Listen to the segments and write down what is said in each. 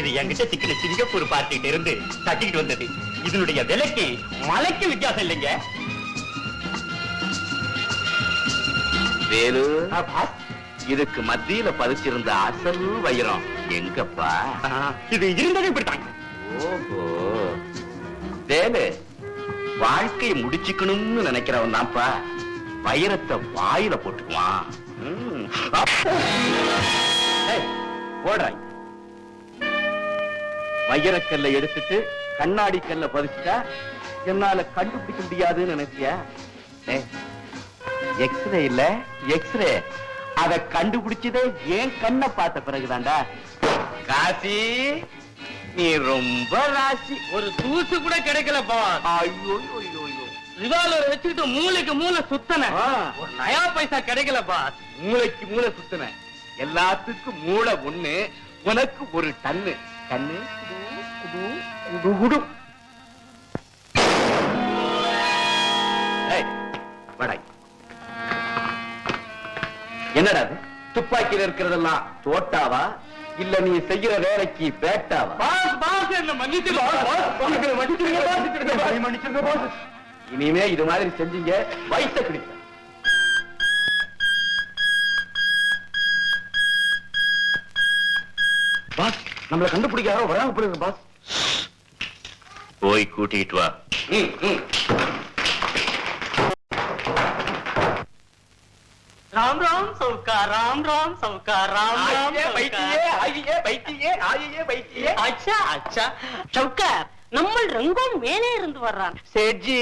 இது என்கிட்ட சிக்கின சிங்கப்பூர் பார்ட்டிட்டு இருந்து தட்டிக்கிட்டு வந்தது. இதனுடைய விலைக்கு மலைக்கு வித்தியாசம் இல்லைங்க. வேலு, இதுக்கு மத்தியில பதிச்சிருந்த அசல் வைரம் எங்கப்பா? இது இருந்தது இப்படித்தாங்க. ஓஹோ, வேலு வாழ்க்கையை முடிச்சுக்கணும்னு நினைக்கிறவன் தான்ப்பா வைரத்தை வாயில போட்டுக்குவான். போடுறாங்க. வைரக்கல்ல எடுத்துட்டு கண்ணாடி கல்ல பதிச்சுட்டா என்னால கண்டுபிடிக்க முடியாதுன்னு நினைச்சியா? எக்ஸ்ரே இல்ல, எக்ஸ்ரே அத கண்டுபிடிச்சதே ஏன் கண்ணை பார்த்த பிறகுதான்டா. காசி, நீ ரொம்ப ராசி. ஒரு தூசு கூட கிடைக்கலப்பா. ஐயோ ஐயோ, ரிவால்வர் வச்சுக்கிட்டு மூளைக்கு மூளை சுத்தன, ஒரு நயா பைசா கிடைக்கலப்பா. மூளைக்கு மூளை சுத்தன, எல்லாத்துக்கும் மூளை ஒண்ணு, உனக்கு ஒரு டன்னு. கண்ணு குடு குடு குடு. என்னடா துப்பாக்கியில இருக்கிறதெல்லாம் தோட்டாவா இல்ல நீ செய்யற வேலைக்கு பேட்டாவா? இனிமே இது மாதிரி செஞ்சீங்க வயச கிடைக்க. பாஸ், நம்மளை கண்டுபிடிக்காரோ வராம போயிருங்க பாஸ். போய் கூட்டிட்டு வா. राम राम सौका, राम राम सौका, राम राम अच्छा अच्छा सौका. நம்ம ரங்கோன் மேலே இருந்து வர்றான். சேட்ஜி,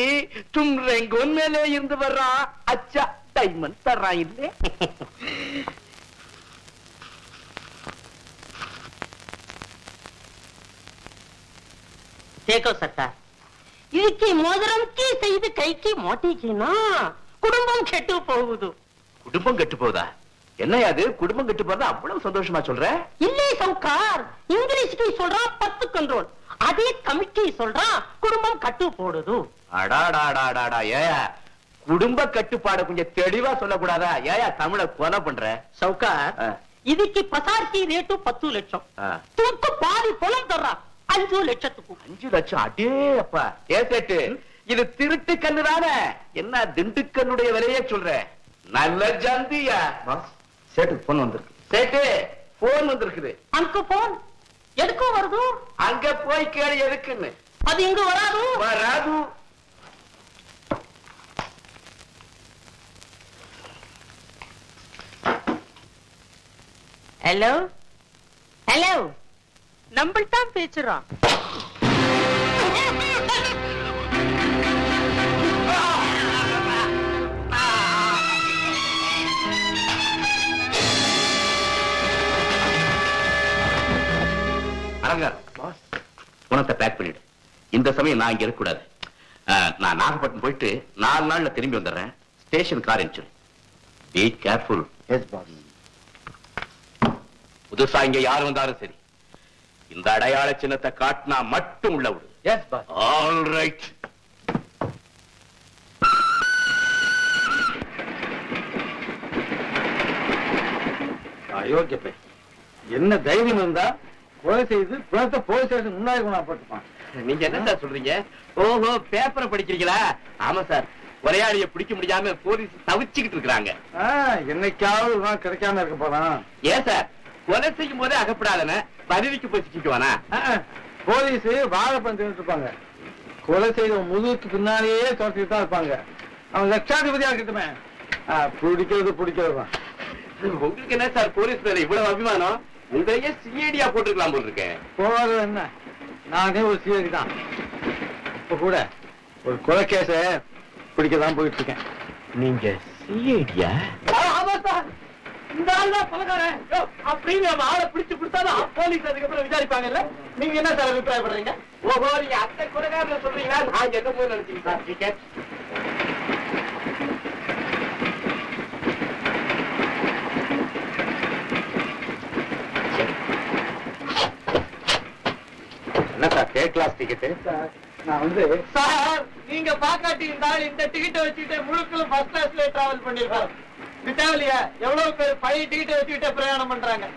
தும் ரங்கோன் மேலே இருந்து வர்றான். அச்சா, டைமண்ட் தர்றான் இல்ல? देखो सरकार, இதுக்கு மோதிரம் கீ செய்து கைக்கு மாட்டிக்கினா குடும்பம் கெட்டு போகுது. குடும்பம் கெட்டு போதா? என்னையா அது குடும்பம் கெட்டு போறதா அவ்வளவு சந்தோஷமா சொல்ற? இல்லை சவுக்கார், இங்கிலீஷ்க்கு சொல்றான் 10 கண்ட்ரோல், அதே தமிழ்க்கு சொல்றான் குடும்பம் கட்டு போடுது. அடாடாடாடாடா, ஏயா குடும்ப கட்டுப்பாடு கொஞ்சம் தெளிவா சொல்லக்கூடாதா? ஏயா தமிழ கொலை பண்ற? சவுக்கார், இதுக்கு பசார்க்கு ரேட்டு 10 லட்சம், தூக்கு பாதி பணம் தர்றா 5 லட்சத்துக்கு. 5 லட்சம்? அடே அப்பா, ஏசேட்டு இது திருட்டு கண்ணு தானே? என்ன திண்டுக்கண்ணுடைய விலையே சொல்ற? நல்ல ஜந்தியா. சேட்டுக்கு போன் வந்திருக்கு. சேட்டு, போன் வந்திருக்குது. அங்க போன் எதுக்கு வருது? அங்க போய் கேளு எதுக்குன்னு. அது இங்க வராது. வராது. ஹலோ ஹலோ, நம்ம தான் பேசுறோம். பணத்தை பேக் பண்ணிடு. இந்த சமயம் நான் இங்க இருக்க கூடாது. நான் நாகப்பட்டினம் போயிட்டு 4 நாள்ல திரும்பி வந்துடுறேன். ஸ்டேஷன் கார் அனுப்பிச்சு. Be careful. Yes boss. புதுசா இங்க யார் வந்தாலும் சரி, இந்த அடையாள சின்னத்தை காட்டினா மட்டும் உள்ள விடு. Yes boss. All right. அயோக்கிய பை, என்ன தைரியம் இருந்தா கொலை செய்து பிறத்த போலீஸ் ஸ்டேஷன் முன்னாடி கொண்டா போட்டுப்பான். நீங்க என்ன சார் சொல்றீங்க? ஓஹோ, பேப்பரை படிக்கிறீங்களா? ஆமா சார், கொலையாளிய பிடிக்க முடியாம போலீஸ் தவிச்சுக்கிட்டு இருக்காங்க. என்னைக்காவது கிடைக்காம இருக்க போறான். ஏன் சார், கொலை செய்யும் போதே அகப்படாதன பதவிக்கு போய் சிக்கிக்குவானா? போலீஸ் வாழைப்பழம் தின்னுட்டு இருப்பாங்க. கொலை செய்த முதுகுக்கு பின்னாலேயே தோற்றிட்டு தான் இருப்பாங்க. அவன் லட்சாதிபதியா இருக்கட்டுமே, பிடிக்கிறது தான். உங்களுக்கு என்ன சார் போலீஸ் மேல இவ்வளவு அபிமானம்? உங்களையே சிஐடியா போட்டுக்கலாம் போல் இருக்கேன். போறது என்ன, நானே ஒரு சிஐடி தான். இப்ப கூட ஒரு கொலை கேஸ பிடிக்கதான் போயிட்டு இருக்கேன். நீங்க சிஐடியா? ஆமா சார், இந்த ஆள் தான் பலகாரன் அப்படின்னு நம்ம ஆளை பிடிச்சு கொடுத்தாலும் போலீஸ் அதுக்கப்புறம் விசாரிப்பாங்கல்ல. நீங்க என்ன சார் அபிப்பிராயப்படுறீங்க? ஓஹோ, நீங்க அந்த கொலைகாரன் சொல்றீங்களா? நான் என்ன போய் நினைச்சீங்க சார்? டிக்கெட் என்ன சார்? Third class ticket. நான் வந்து சார், நீங்க பாக்காட்டி இருந்தால் இந்த டிக்கெட் வச்சுட்டு முழுக்க ஃபர்ஸ்ட் கிளாஸ்ல டிராவல் பண்ணிருக்கோம். விட்டாவலியா எவ்வளவு பேர் 5 டிக்கெட் வச்சுக்கிட்டே பிரயாணம் பண்றாங்க.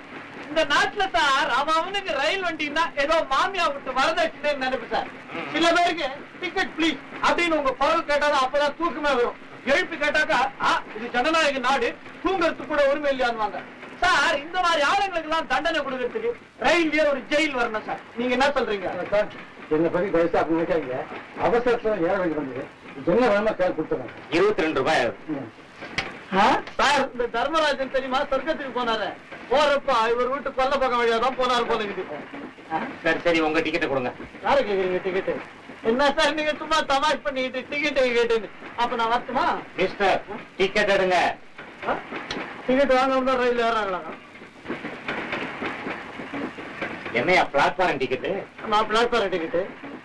இந்த நாட்டுல சார் அவனுக்கு ரயில் வண்டின்னா ஏதோ மாமியா விட்டு வரதட்சணை நினைப்பு சார். சில பேருக்கு டிக்கெட் பிளீஸ் அப்படின்னு உங்க குரல் கேட்டாதான் அப்பதான் தூக்கமே வரும். எழுப்பி கேட்டாக்கா இது ஜனநாயக நாடு, தூங்கறதுக்கு கூட உரிமை இல்லையான்னு சார். இந்த மாதிரி ஆளுங்களுக்கு எல்லாம் தண்டனை கொடுக்கறதுக்கு ரயில்லயே ஒரு ஜெயில் வரணும் சார். நீங்க என்ன சொல்றீங்க? என்ன பத்தி தயவுசா அப்படி நினைக்காதீங்க. அவசரத்துல ஏற வேண்டி வந்தது. என்ன வேணுமா கேள் கொடுத்துறேன். 22 ரூபாய். சார் இந்த தர்மராஜன் தெரியுமா, சொர்க்கத்துக்கு போனாரு. போறப்ப இவர் வீட்டு கொல்ல பக்கம் வழியா தான் போனாரு போல இருக்குது. சரி சரி, உங்க டிக்கெட்டை கொடுங்க. யாரு கேக்குறீங்க டிக்கெட்டு? என்ன சார் நீங்க சும்மா தமாஷ் பண்ணிட்டு டிக்கெட் கேட்டு அப்ப நான் வரட்டுமா? மிஸ்டர், டிக்கெட் எடுங்க. டிக்கெட் வாங்க ரயில் ஏறாங்களா? என்னையா பிளாட்ஃபார்ம் டிக்கெட்? நான் பிளாட்ஃபார்ம் டிக்கெட்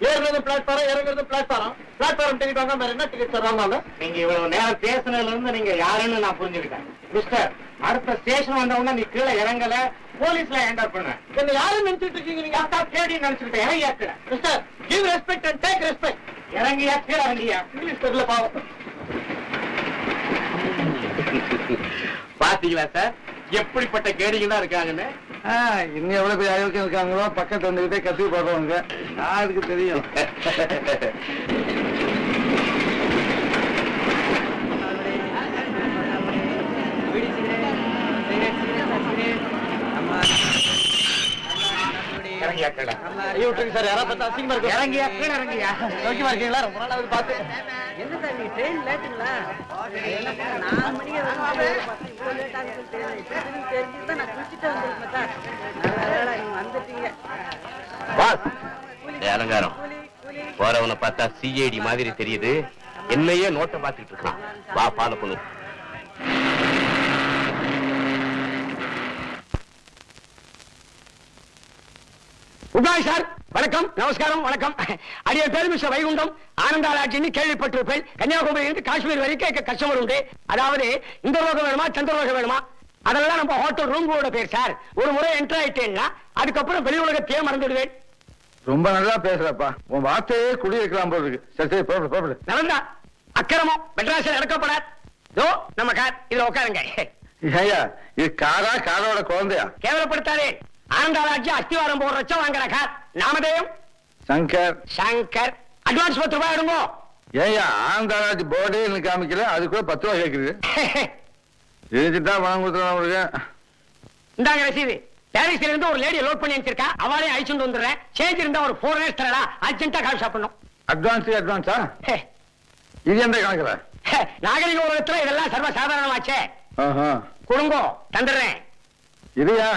ஏறுறது பிளாட்ஃபார்ம், இறங்குறது பிளாட்ஃபார்ம். பிளாட்ஃபார்ம் டிக்கெட் வாங்க வேற என்ன டிக்கெட் சார் வாங்கல? நீங்க இவ்வளவு நேரம் பேசுனதுல இருந்து நீங்க யாருன்னு நான் புரிஞ்சுக்கிட்டேன். மிஸ்டர், அடுத்த ஸ்டேஷன் வந்த உடனே நீ கீழே இறங்கல, போலீஸ்ல என்டர் பண்ண. என்ன யாரும் நினைச்சிட்டு இருக்கீங்க நீங்க? கேடி நினைச்சுக்கிட்டேன். இறங்கியா கீழே. Mister, give respect and take respect. இறங்கியா கீழே இறங்கியா? இங்கிலீஷ் தெரியல பாவம். பாத்தீங்களா சார் எப்படிப்பட்ட கேடிகளா இருக்காங்கன்னு? இன்னும் எவ்வளவு பேர் அயோக்கியம் இருக்காங்களோ பக்கத்து வந்துகிட்டே கத்தி போடுறவங்க. யாருக்கு தெரியும்? இறங்கியா கீழே. சார் யாரா பார்த்தா அசிங்கமா இருக்கு. இறங்கியா கீழே இறங்கியா? ஓகேவா இருக்கீங்களா? ரொம்ப நாளாவது பார்த்து. என்ன சார் நீங்க ட்ரெயின் லேட்டுங்களா? 4 மணிக்கு லேட் ஆகுது தெரிஞ்சுதான் நான் குளிச்சுட்டு வந்திருக்கேன் சார். நல்ல நீங்க வந்துட்டீங்க. அலங்காரம் போறவனை பார்த்தா சிஐடி மாதிரி தெரியுது. என்னையே நோட்டை பார்த்துட்டு இருக்கான். வா ஃபாலோ பண்ணு. Good sir. வணக்கம், நமஸ்காரம், வணக்கம். அடிய பேர் மிஸ்டர் வைகுண்டம். ஆனந்தாராட்சின்னு கேள்விப்பட்டிருப்பேன். கன்னியாகுமரியிலிருந்து காஷ்மீர் வரைக்கும் கஸ்டமர் உண்டு. அதாவது இந்த ரோகம் வேணுமா சந்திரரோகம் வேணுமா அதெல்லாம் நம்ம ஹோட்டல் ரூம்போட பேர் சார். ஒரு முறை என்டர் ஆயிட்டேன்னா அதுக்கப்புறம் வெளி உலகத்தையே மறந்துடுவேன். ரொம்ப நல்லா பேசுறப்பா. உன் வார்த்தையே குடியிருக்கலாம் போல இருக்கு. சரி சரி போடு போடு. நடந்தா அக்கிரமம் மெட்ராஸில் நடக்கப்படாது. நம்ம கார் இதுல உட்காருங்க. ஐயா இது காரா காரோட குழந்தையா? கேவலப்படுத்தாதே. ஆனந்தாராட்சி அஸ்திவாரம் போடுறச்ச வாங்குற கார். நாமதேயம் சங்கர். சங்கர். அட்வான்ஸ் 10 ரூபாய் எடுங்க. ஏயா ஆனந்தாராஜ் போர்டே எனக்கு காமிக்கல, அது கூட 10 ரூபாய் கேக்குது. எழுதிட்டா பணம் கொடுத்துருவேன் உங்களுக்கு. இந்தாங்க ரசீது. பாரிஸ்ல இருந்து ஒரு லேடியை லோட் பண்ணி அனுப்பிச்சிருக்கா. அவளையும் அழிச்சுட்டு வந்துடுறேன். சேஞ்ச் இருந்தா ஒரு 4 days தரடா. அர்ஜென்ட்டா கால் சாப்பிடணும். அட்வான்ஸா? இது எந்த கணக்குல? நாகரிக உலகத்துல இதெல்லாம் சர்வ சாதாரணமாச்சே. கொடுங்கோ தந்துடுறேன். இதுயா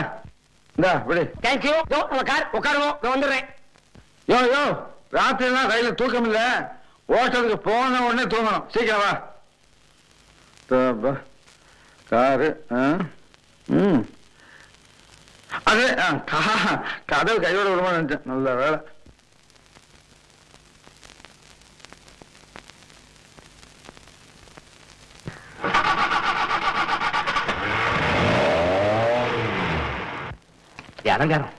இந்தா விடு. தேங்க்யூ. நம்ம கார் உட்காருவோம். வந்துடுறேன். யோ ராத்திரிலாம் ரயில தூக்கம் இல்ல. ஓட்டத்துக்கு போன உடனே தூங்கணும். சீக்கிரம் வா. காரு அது கதவு கையோட விடுமா நினைச்சேன். நல்ல வேலை. அலங்காரம்,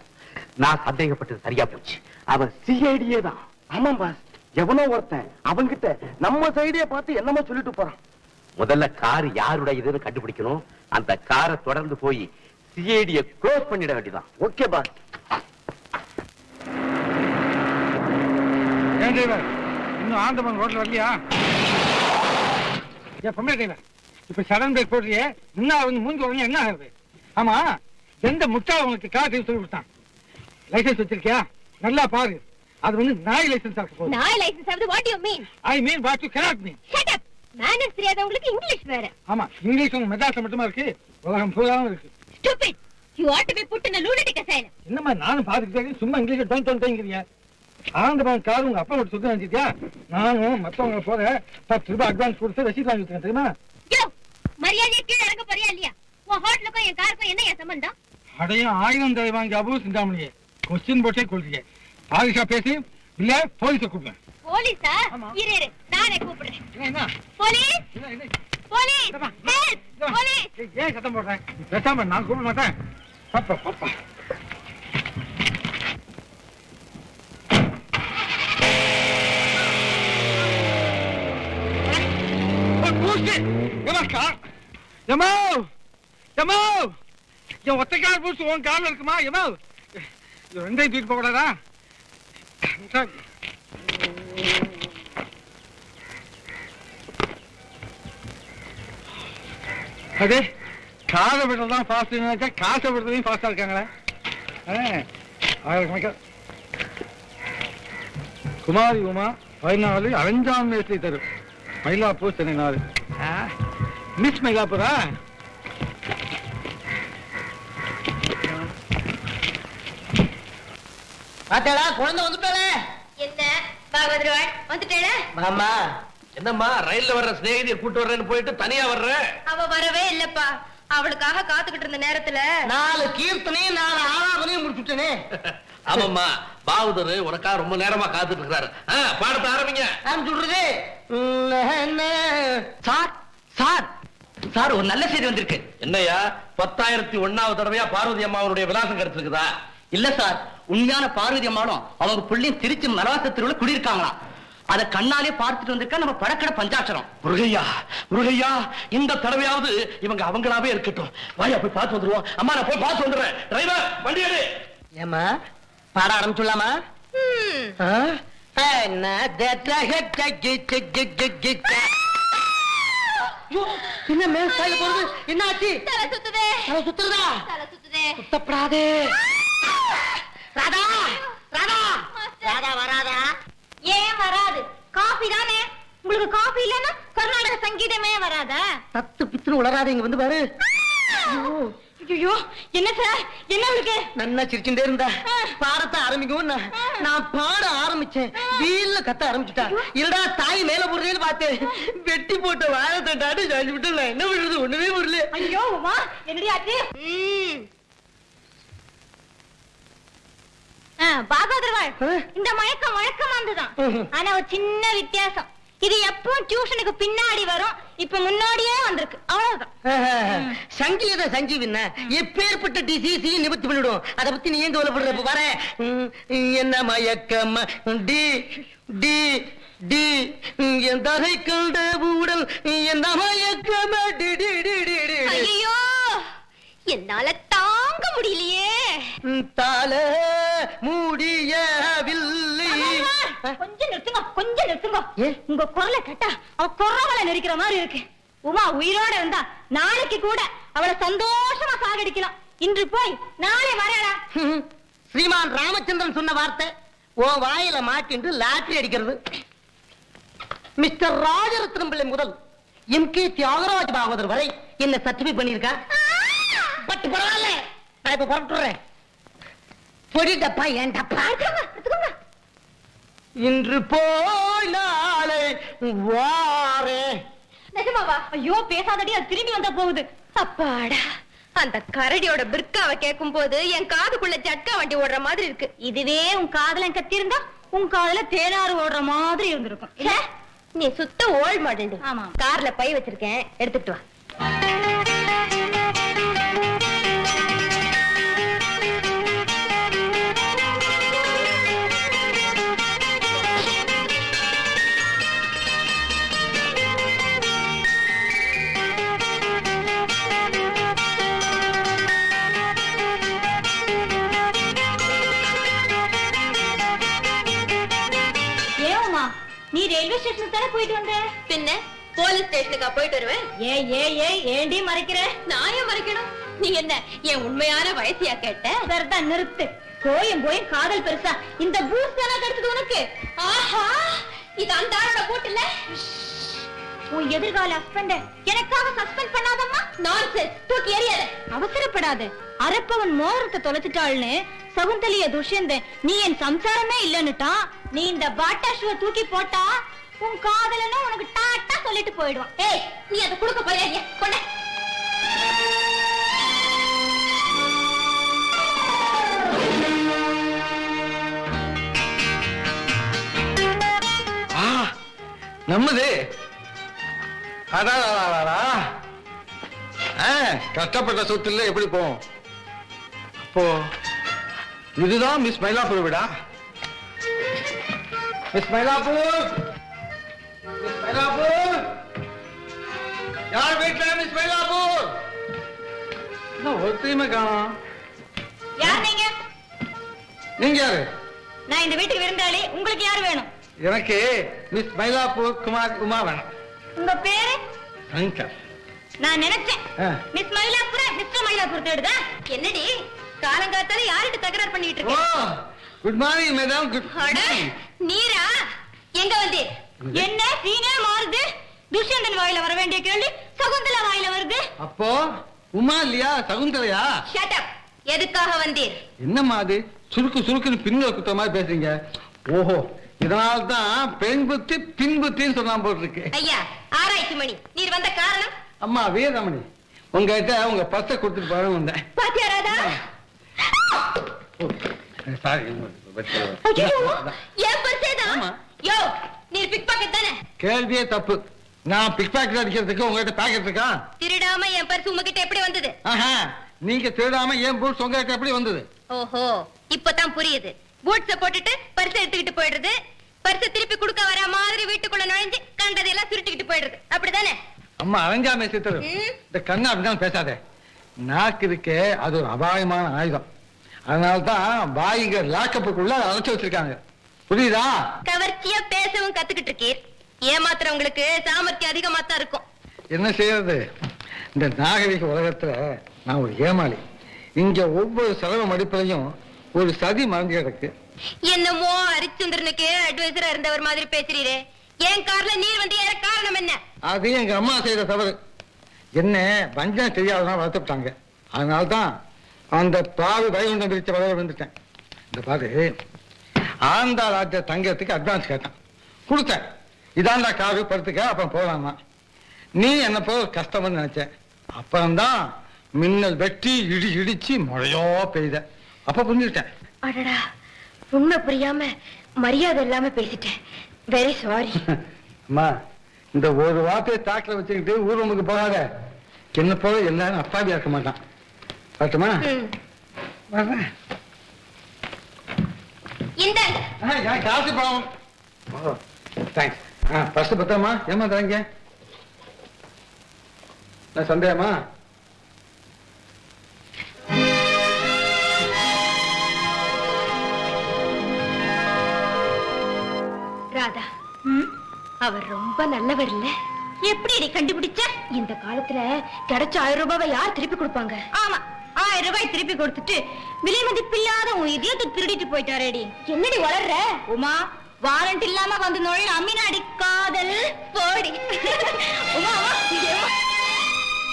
நான் சந்தேகப்பட்டது சரியா போச்சு. அவன் சிஐடியே தான். ஆமாம் பாஸ், எவனோ ஒருத்தன் அவங்கிட்ட நம்ம சைடே பார்த்து என்னமோ சொல்லிட்டு போறான். முதல்ல கார் யாருடைய இதுன்னு கண்டுபிடிக்கணும். அந்த காரை தொடர்ந்து போய் சிஐடியை க்ளோஸ் பண்ணிட வேண்டியதான். Okay pass. ஏன் டிரைவர் இன்னும் ஆந்தமன் ரோட்ல வரலையா? ஏன் பொம்மை டிரைவர் இப்ப சடன் பிரேக் போடுறியே, இன்னும் வந்து மூஞ்சி உடனே என்ன ஆகுது? ஆமா, எந்த முட்டா உங்களுக்கு கார் சொல்லி கொடுத்தான்? லைசன்ஸ் வச்சிருக்கியா? நல்லா பாரு. அது வந்து நாய் லைசன்ஸ் ஆக போகுது. நாய் லைசன்ஸ் ஆவது what you mean? I mean what you cannot mean. Shut up. Manners தெரியாதவங்களுக்கு இங்கிலீஷ் வேற. ஆமா, இங்கிலீஷ் உங்க மெட்ராஸ்ல மட்டுமா இருக்கு? உலகம் ஃபுல்லாவும் இருக்கு. Stupid. You ought to be put in a lunatic asylum. என்னமா நானும் பாத்துக்கிட்டே சும்மா இங்கிலீஷ் டொன்ட்டோங்கறியா? ஆனந்தபவன் கார் உங்க அப்பா மட்டும் சொத்து நினைச்சிட்டியா? நானும் மத்தவங்க போற 10 ரூபாய் அட்வான்ஸ் கொடுத்து ரசீது வாங்கி கொடுத்தேன் தெரியுமா? யோ, மரியாதையா கீழ இறங்க போறியா இல்லையா? உன் ஹோட்டலுக்கும் என் காருக்கும் என்ன சம்பந்தம்? அடையும் 1000 தடவை வாங்கி அபூ சிந்தாமணியே கொஸ்டின் போட்டே கொள்றீங்க. பாதுஷா பேசி இல்ல போலீஸை கூப்பிடுறேன். போலீஸா? இரு நானே கூப்பிடுறேன். என்ன போலீஸ் போலீஸ் போலீஸ். ஏன் சத்தம் போடுறேன்? பேசாம நான் கூப்பிட மாட்டேன். பாப்பா பாப்பா என் ஒத்தைக்கால் பூசு உன் காலில் இருக்குமா எவா ரெண்டையும் தூக்கி போகக்கூடாதா அதே காதை விடுறதுதான் ஃபாஸ்ட் நினைச்சா காசை விடுறதையும் ஃபாஸ்டா இருக்காங்களே குமாரி உமா 14 5ஆம் வயசுல தரும் மயிலாப்பூர் சென்னை 4 மிஸ் மயிலாப்பூரா பாத்தேடா குழந்தை வந்துட்டாளே என்ன பாகவதர்வாள் வந்துட்டேடா மாமா என்னம்மா ரயில்ல வர்ற சிநேகிதியை கூட்டு வர்றேன்னு போயிட்டு தனியா வர்ற அவ வரவே இல்லப்பா அவளுக்காக காத்துக்கிட்டு இருந்த நேரத்துல 4 கீர்த்தனையும் 4 ஆராதனையும் முடிச்சுட்டேனே. ஆமாம்மா பாவுதர் உனக்காக ரொம்ப நேரமா காத்துட்டு இருக்காரு பாடத்தை ஆரம்பிங்க சொல்றது சார் சார் சார் ஒரு நல்ல செய்தி வந்திருக்கு. என்னையா 10,001வது தடவையா பார்வதி அம்மாவுடைய விலாசம் கிடைச்சிருக்குதா? இல்ல சார் உண்மையான பார்வதி அம்மாவும் அவங்க புள்ளையும் திருச்சி மரவாசத்திற்குள்ள குடியிருக்காங்களாம். அத கண்ணாலே பார்த்துட்டு வந்திருக்கா நம்ம படக்கடை பஞ்சாட்சரம். முருகையா முருகையா இந்த தடவையாவது இவங்க அவங்களாவே இருக்கட்டும். வாயா போய் பார்த்து வந்துருவோம். அம்மா நான் போய் பார்த்து வந்துடுறேன். டிரைவர் வண்டி எடு. ஏமா பாட ஆரம்பிச்சுடலாமா? என்ன மேல் சாயில போறது என்ன ஆச்சு? தலை சுத்துதே தலை சுத்துறதா? தலை சுத்துதே சுத்தப்படாதே. ராதா ராதா ராதா வராதா? ஏன் வராது காபி தானே உங்களுக்கு காபி இல்லன்னா கர்நாடக சங்கீதமே வராதா தத்து பித்துன்னு உளராத இங்க வந்து பாரு. ஐயோ என்ன சார் என்ன உங்களுக்கு நன்னா சிரிச்சுட்டே இருந்தா பாடத்தை ஆரம்பிக்கும் நான் பாட ஆரம்பிச்சேன். வீல்ல கத்த ஆரம்பிச்சுட்டா. இல்லடா தாய் மேல போடுறேன்னு பார்த்தேன். வெட்டி போட்ட வாழை தட்டாட்டு சாஞ்சு விட்டு நான் என்ன விடுறது ஒண்ணுமே புரியல. ஐயோ உமா என்னடி ஆச்சு பாகவதர்வாள் இந்த மயக்கம் வழக்கமானதுதான். ஆனா ஒரு சின்ன வித்தியாசம். இது எப்பவும் டியூஷனுக்கு பின்னாடி வரும். இப்ப முன்னாடியே வந்திருக்கு அவ்வளவுதான். சங்கீத சஞ்சீவின் எப்பேற்பட்ட டிசீஸ் நிவர்த்தி பண்ணிடும். அதை பத்தி நீ ஏன் கவலைப்படுற? பாரு என்ன மயக்கம் டி டி டி என் தகை கண்ட ஊடல் என்ன மயக்கம் டி டி டி டி டி. ஐயோ என்னால தாங்க முடியலையே. தால முடியவில்லை. கொஞ்சம் நிறுத்துங்க கொஞ்சம் நிறுத்துங்க. உங்க குரலை கேட்டா அவ குரவலை நெரிக்கிற மாதிரி இருக்கு. உமா உயிரோட இருந்தா நாளைக்கு கூட அவளை சந்தோஷமா சாகடிக்கலாம். இன்று போய் நாளை வரடா. ஸ்ரீமான் ராமச்சந்திரன் சொன்ன வார்த்தை உன் வாயில மாட்டின்று லாட்டரி அடிக்கிறது. மிஸ்டர் ராஜரத்னம் பிள்ளை முதல் எம்.கே. தியாகராஜ் பாகவதர் வரை என்ன சர்டிஃபை பண்ணிருக்கா. பட் பரவாயில்ல நான் இப்ப புறப்பட்டுறேன். பொடி டப்பா ஏன் டப்பா இன்று போய் நாளை வாரே. நிஜமாவா? ஐயோ பேசாதடி அது திரும்பி வந்தா போகுது. அப்பாடா அந்த கரடியோட பிர்காவை கேட்கும் போது என் காதுக்குள்ள ஜட்கா வண்டி ஓடுற மாதிரி இருக்கு. இதுவே உன் காதுல கத்தி இருந்தா உன் காதுல தேனாறு ஓடுற மாதிரி இருந்திருக்கும். நீ சுத்த ஓல்ட் மாடல். ஆமா கார்ல பை வச்சிருக்கேன் எடுத்துட்டு வா. நீ ரயில்வே ஸ்டேஷனுக்கு தானே போயிட்டு வந்த? பின்ன போலீஸ் ஸ்டேஷனுக்கா போயிட்டு வருவேன்? ஏண்டி மறைக்கிற? நான் ஏன் மறைக்கணும்? நீ என்ன என் உண்மையான வயசியா கேட்ட? சரிதான் நிறுத்து. போயும் காதல் பெருசா இந்த பூஸ்ட் எல்லாம் கிடைச்சது உனக்கு? ஆஹா இது அந்த ஆளோட போட்டு இல்ல. உன் எதிர்கால ஹஸ்பண்ட எனக்காக சஸ்பெண்ட் பண்ணாதம்மா. நான்சென்ஸ் தூக்கி எறியாத. அவசரப்படாத. அரப்பவன் மோதிரத்தை தொலைச்சிட்டாள்னு சகுந்தலிய துஷ்யந்தன் நீ என் சம்சாரமே இல்லன்னுட்டான். நீ இந்த பாட்டா ஷூவை தூக்கி போட்டா உன் காதலனா உனக்கு டாட்டா சொல்லிட்டு போயிடுவான். ஏய் நீ அதை கொடுக்க போறியா? கொண்ட நம்மது கஷ்டப்பட்ட சொத்துல எப்படி போவோம்? அப்போ இதுதான் மிஸ் மயிலாப்பூர் விடா. மிஸ் மயிலாப்பூர் மிஸ் மயிலாப்பூர் யார் வீட்டுல? மிஸ் மயிலாப்பூர் ஒருத்தையுமே காணோம். யார் நீங்க? நீங்க யாரு? நான் இந்த வீட்டுக்கு விருந்தாளி. உங்களுக்கு யார் வேணும்? எனக்கு மிஸ் மயிலாப்பூர் குமார் உமா வேணும். உங்க பேரு? சங்கர். நான் நினைச்சேன் மிஸ் மயிலாப்பூர மிஸ்டர் மயிலாப்பூர் தேடுதா? என்னடி காலங்காத்தால யார்கிட்ட தகராறு பண்ணிட்டு இருக்க? Good morning madam. குட். நீரா? எங்க வந்தீர்? என்ன சீனே மாறுது? துஷ்யந்தன் வாயில வர வேண்டிய கேள்வி சகுந்தலா வாயில வருது. அப்போ உமா இல்லையா சகுந்தலையா? Shut up. எதுக்காக வந்தீர்? என்னம்மா அது சுருக்குன்னு பின்ன குத்த மாதிரி பேசுறீங்க? ஓஹோ, இதனால்தான் பெண் புத்தி பின் புத்தின்னு சொன்னா போல் இருக்கு. ஐயா ஆராய்ச்சி மணி, நீர் வந்த காரணம்? அம்மா வீரமணி, உங்ககிட்ட உங்க பர்ஸை கொடுத்துட்டு போறேன் வந்தேன். பாத்தியா ராதா? சாரி. ஏன் பர்ஸேதான்? யோ, நீர் பிக் பாக்கெட் தானே? கேள்வியே தப்பு. நான் பிக் பாக்கெட் அடிக்கிறதுக்கு உங்ககிட்ட பாக்கெட் இருக்கா? திருடாம என் பர்ஸ் உங்ககிட்ட எப்படி வந்தது? நீங்க திருடாம ஏன் பூட்ஸ் உங்ககிட்ட எப்படி வந்தது? ஓஹோ, இப்பதான் புரியுது. பூட்ஸ போட்டுட்டு பர்ஸ் எடுத்துக்கிட்டு போயிடுறது, பர்ஸ திருப்பி கொடுக்க வர மாதிரி வீட்டுக்குள்ள நுழைஞ்சு கண்டதையெல்லாம் சுருட்டிக்கிட்டு போயிடுறது, அப்படிதானே? அம்மா அரைஞ்சாமே சித்தரு, இந்த கண்ணா அப்படிதான் பேசாதே. நாக்கு இருக்கே அது ஒரு அபாயமான ஆயுதம். அதனால்தான் பாய்ங்க லாக்கப்புக்குள்ள அழைச்சு வச்சிருக்காங்க. புரியுதா? கவர்ச்சியா பேசவும் கத்துக்கிட்டு இருக்கீர். ஏமாத்திரம் உங்களுக்கு சாமர்த்தியம் அதிகமா தான் இருக்கும். என்ன செய்யறது, இந்த நாகரிக உலகத்துல நான் ஒரு ஏமாளி. இங்க ஒவ்வொரு செலவு மடிப்பிலையும் ஒரு சதி மறைஞ்சு கிடக்கு. என்னமோ ஹரிச்சந்திரனுக்கு அட்வைசரா இருந்தவர் மாதிரி பேசுறீரே. என் கார்ல நீர் வந்து ஏற காரணம் என்ன? அது எங்க அம்மா செய்த தவறு. என்ன வஞ்சம் தெரியாததான் வளர்த்துட்டாங்க. அதனால்தான் அந்த பாவி வைகுண்டம் பிரிச்ச வளர வந்துட்டேன். இந்த பாரு, ஆந்தா ராஜ்ய தங்கத்துக்கு அட்வான்ஸ் கேட்டான், கொடுத்தேன். இதாண்டா காரு படுத்துக்க, அப்புறம் போகலாமா. நீ என்ன போல கஷ்டம்னு நினைச்சேன். அப்புறம்தான் மின்னல் வெட்டி இடி இடிச்சு மழையோ பெய்த. அப்ப புரிஞ்சுட்டேன். அடடா, உண்மை புரியாம மரியாதை இல்லாம பேசிட்டேன். Very sorry. அம்மா, இந்த ஒரு வார்த்தையை தாக்கில வச்சுக்கிட்டு ஊர்வமுக்கு போகாத. என்ன போல எல்லாரும் அப்பாவியா இருக்க மாட்டான். பார்த்துமா? வர்றேன். காசு பணம். தேங்க்ஸ். ஃபர்ஸ்ட் பத்திரமா ஏமா தரீங்க? நான் சந்தேகமா? ராதா, அவர் ரொம்ப நல்லவர் இல்ல? எப்படி நீ கண்டுபிடிச்ச? இந்த காலத்துல கிடைச்ச 1000 ரூபாவை யார் திருப்பி கொடுப்பாங்க? ஆமா, 1000 ரூபாய் திருப்பி கொடுத்துட்டு விலை மதிப்பில்லாத உன் இதயத்தை திருடிட்டு போயிட்டாரேடி. என்னடி வளர்ற? உமா, வாரண்ட் இல்லாம வந்து நுழைய அம்மினாடி காதல் போடி.